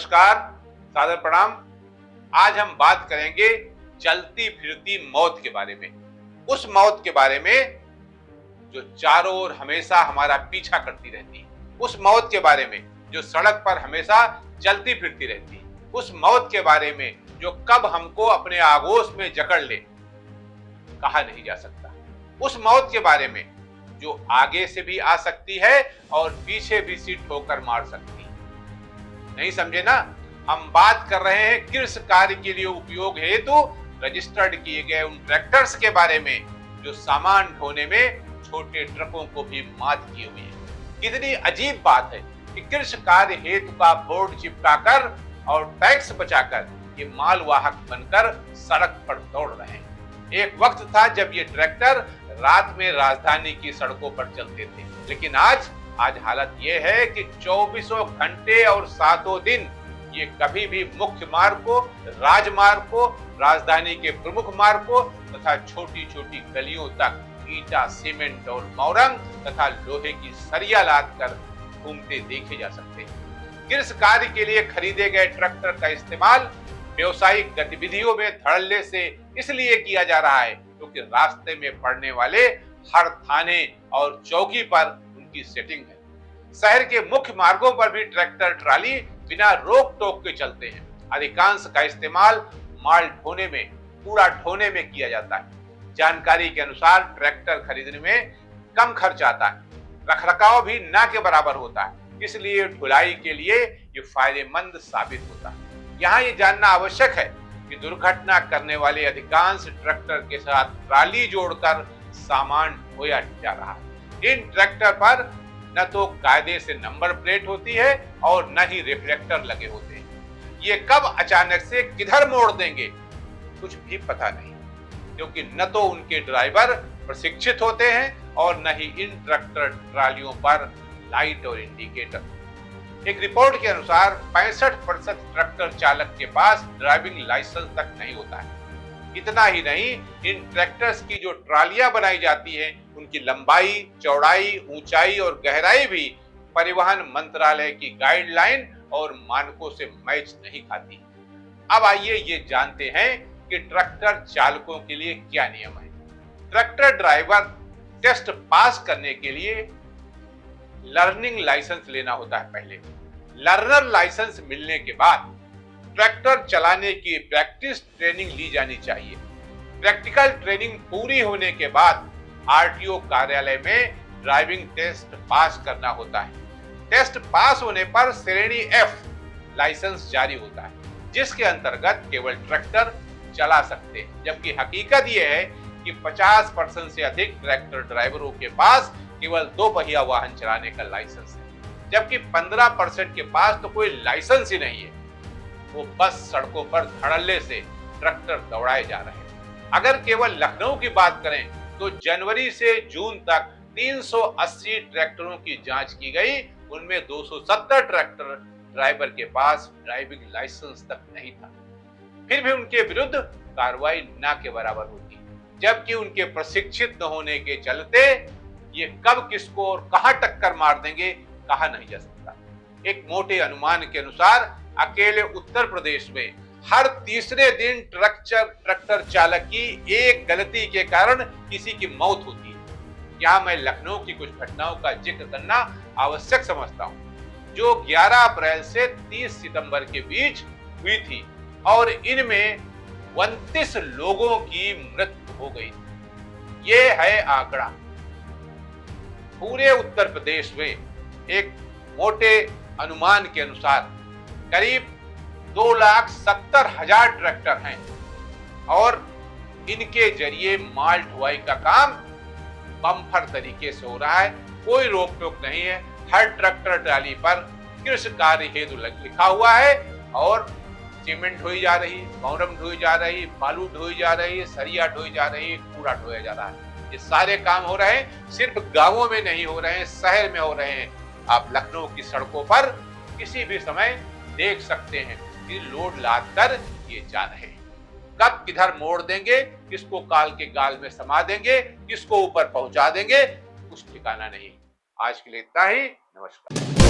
नमस्कार, सादर प्रणाम। आज हम बात करेंगे चलती फिरती मौत के बारे में। उस मौत के बारे में जो चारों ओर हमेशा हमारा पीछा करती रहती है। उस मौत के बारे में जो सड़क पर हमेशा चलती फिरती रहती है। उस मौत के बारे में जो कब हमको अपने आगोश में जकड़ ले, कहा नहीं जा सकता। उस मौत के बारे में जो आगे से भी आ सकती है और पीछे भी सी ठोकर मार सकती है। नहीं समझे ना? हम बात कर रहे हैं कृषि कार्य के लिए उपयोग हेतु रजिस्टर्ड किए गए उन ट्रैक्टर्स के बारे में जो सामान ढोने में छोटे ट्रकों को भी मात किए हुए हैं। कितनी अजीब बात है कि कृषि कार्य हेतु का बोर्ड चिपकाकर और टैक्स बचाकर ये मालवाहक बनकर सड़क पर दौड़ रहे हैं। एक वक्त था जब ये ट्रैक्टर रात में राजधानी की सड़कों पर चलते थे, लेकिन आज हालत ये है कि 24 घंटे और 7 दिन ये कभी भी मुख्य मार्ग को, राजमार्ग को, राजधानी के प्रमुख मार्ग को तथा छोटी छोटी गलियों तक ईटा, सीमेंट और मौरंग तथा लोहे की सरिया लाद कर घूमते देखे जा सकते हैं। कृषि कार्य के लिए खरीदे गए ट्रैक्टर का इस्तेमाल व्यवसायिक गतिविधियों में धड़ल्ले से इसलिए किया जा रहा है क्योंकि रास्ते में पड़ने वाले हर थाने और चौकी पर उनकी सेटिंग है। शहर के मुख्य मार्गों पर भी ट्रैक्टर ट्राली बिना रोक टोक के चलते हैं। अधिकांश का इस्तेमाल माल ढोने में, कूड़ा ढोने में किया जाता है। जानकारी के अनुसार ट्रैक्टर खरीदने में कम खर्च आता है, रखरखाव भी ना के बराबर होता है, इसलिए ढुलाई के लिए ये फायदेमंद साबित होता है। यहाँ ये जानना आवश्यक है कि दुर्घटना करने वाले अधिकांश ट्रैक्टर के साथ ट्राली जोड़कर सामान ढोया जा रहा है। इन ट्रैक्टर पर न तो कायदे से नंबर प्लेट होती है और न ही रिफ्लेक्टर लगे होते हैं। ये कब अचानक से किधर मोड़ देंगे कुछ भी पता नहीं, क्योंकि न तो उनके ड्राइवर प्रशिक्षित होते हैं और न ही इन ट्रैक्टर ट्रालियों पर लाइट और इंडिकेटर। एक रिपोर्ट के अनुसार 65% ट्रैक्टर चालक के पास ड्राइविंग लाइसेंस तक नहीं होता है। इतना ही नहीं, इन ट्रैक्टर्स की जो ट्रालियां बनाई जाती हैं उनकी लंबाई, चौड़ाई, ऊंचाई और गहराई भी परिवहन मंत्रालय की गाइडलाइन और मानकों से मैच नहीं खाती। अब आइए ये जानते हैं कि ट्रैक्टर चालकों के लिए क्या नियम है। ट्रैक्टर ड्राइवर टेस्ट पास करने के लिए लर्निंग लाइसेंस लेना होता है। पहले लर्नर लाइसेंस मिलने के बाद ट्रैक्टर चलाने की प्रैक्टिस ट्रेनिंग ली जानी चाहिए। प्रैक्टिकल ट्रेनिंग पूरी होने के बाद आरटीओ कार्यालय में ड्राइविंग टेस्ट पास करना होता है। टेस्ट पास होने पर श्रेणी एफ लाइसेंस जारी होता है, जिसके अंतर्गत केवल ट्रैक्टर चला सकते हैं। जबकि हकीकत यह है कि 50% से अधिक ट्रैक्टर ड्राइवरों के पास केवल 2 पहिया वाहन चलाने का लाइसेंस है, जबकि 15% के पास तो कोई लाइसेंस ही नहीं है। वो बस सड़कों पर धड़ल्ले से ट्रैक्टर दौड़ाए जा रहे हैं। अगर केवल लखनऊ की बात करें तो जनवरी से जून तक 380 ट्रैक्टरों की जांच की गई। उनमें 270 ट्रैक्टर ड्राइवर के पास ड्राइविंग लाइसेंस तक नहीं था। फिर भी उनके विरुद्ध कार्रवाई ना के बराबर होती, जबकि उनके प्रशिक्षित न होने के चलते ये कब किसको और कहां टक्कर मार देंगे कहा नहीं जा सकता। एक मोटे अनुमान के अनुसार अकेले उत्तर प्रदेश में हर तीसरे दिन ट्रैक्टर चालक की एक गलती के कारण किसी की मौत होती है। यहाँ मैं लखनऊ की कुछ घटनाओं का जिक्र करना आवश्यक समझता हूँ, जो 11 अप्रैल से 30 सितंबर के बीच हुई थी और इनमें 29 लोगों की मृत्यु हो गई। ये है आंकड़ा। पूरे उत्तर प्रदेश में एक मोटे अनुमान के अनुसार करीब 2,70,000 ट्रैक्टर हैं और इनके जरिए माल ढुलाई का काम बम्पर तरीके से हो रहा है। कोई रोक टोक नहीं है। हर ट्रैक्टर ट्राली पर कृषि कार्य हेतु लिखा हुआ है और सीमेंट ढोई जा रही, मौरम ढोई जा रही, बालू ढोई जा रही, सरिया ढोई जा रही, कूड़ा ढोया जा रहा है। ये सारे काम हो रहे हैं, सिर्फ गांवों में नहीं हो रहे हैं, शहर में हो रहे हैं। आप लखनऊ की सड़कों पर किसी भी समय देख सकते हैं कि लोड लाद कर ये जा रहे हैं। कब किधर मोड़ देंगे, किसको काल के गाल में समा देंगे, किसको ऊपर पहुंचा देंगे, कुछ ठिकाना नहीं। आज के लिए इतना ही। नमस्कार।